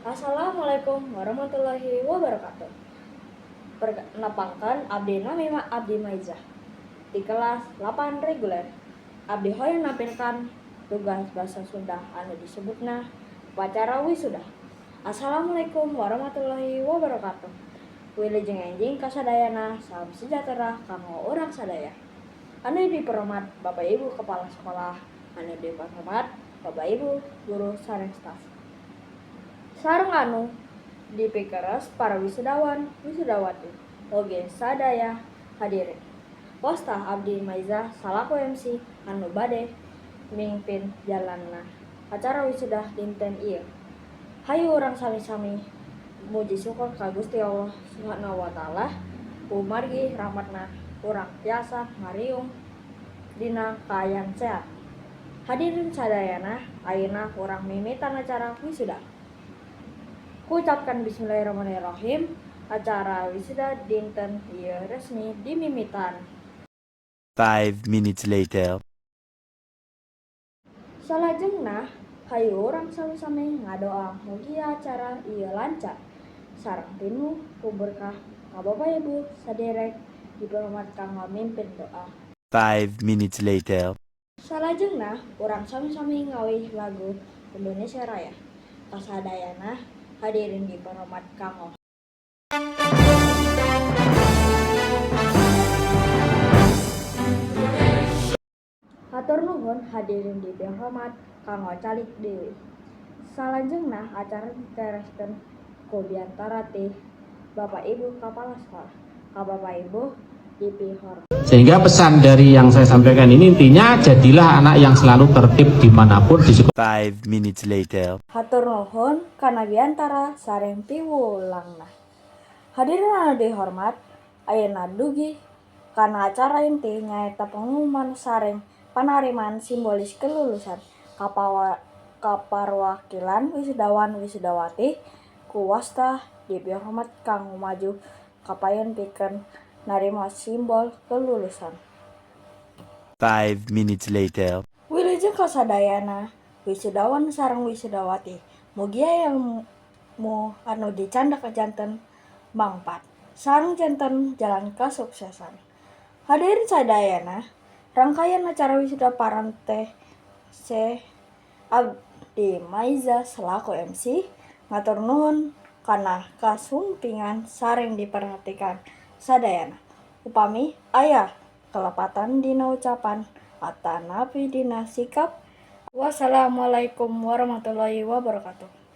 Assalamualaikum warahmatullahi wabarakatuh. Perkenalkan abdi nami Abdi Maizah di kelas 8 reguler. Abdi hoyong nampilkan tugas bahasa Sunda anu disebutna upacara wisuda. Assalamualaikum warahmatullahi wabarakatuh. Wilujeng enjing kasadayana salam sejahtera kanggo urang sadaya. Anu dihormat Bapak Ibu Kepala Sekolah, anu dihormat Bapak Ibu guru sareng staf. Sareng anu dipikeres para wisudawan wisudawati oge sadaya hadirin. Posta Abdi Maizah salaku MC anu bade mingpin jalanna acara wisuda dinten ieu. Hayu urang sami-sami muji syukur ka Gusti Allah Subhanahu wa taala umargi rahmatna urang tiasa ngariung dina kaayaan sehat. Hadirin sadayana, ayeuna urang mimitan acara wisuda. Kuucapkan bismillahirrahmanirrahim. Acara wisuda dinten ieu resmi dimimitan. 5 minutes later. Salajengna hayu urang sami-sami ngadoa mugi acara ieu lancar sareng pinuh ku berkah ka Bapak Ibu saderek dipehormat kanggo mimpin doa. 5 minutes later. Salajengna urang sami-sami ngawih lagu Indonesia Raya. Kasadayana hadirin dipehormat kanggo hatur nuhun hadirin dipehormat kanggo calik deui. Salajengna acara ditereskeun ku diantara ti Bapak Ibu Kepala Sekolah. Ka Bapak Ibu dipehormat. Sehingga pesan dari yang saya sampaikan ini intinya jadilah anak yang selalu tertib dimanapun di sekolah. 5 minutes later. Hatur nuhun kana biantara sareng piwulangna. Hadirin anu dihormat, ayeuna dugi kana acara inti nyaeta pengumuman sareng panariman simbolis kelulusan kaparwakilan wisudawan wisudawati ku wasta dipehormat kanggo maju kapayon pikeun narima simbol kelulusan. 5 minutes later. Wilujeng kasadayana wisudawan sareng wisudawati, mugi aya anu dicandak janten mangpat sareng janten jalan kasuksesan. Hadirin sadayana, rangkaian acara wisuda parenteh Abdi Maizah selaku MC ngatur nuhun kana kasumpingan sareng diperhatikan sadayana. Upami aya kelepatan dina ucapan atanapi dina sikap. Wassalamualaikum warahmatullahi wabarakatuh.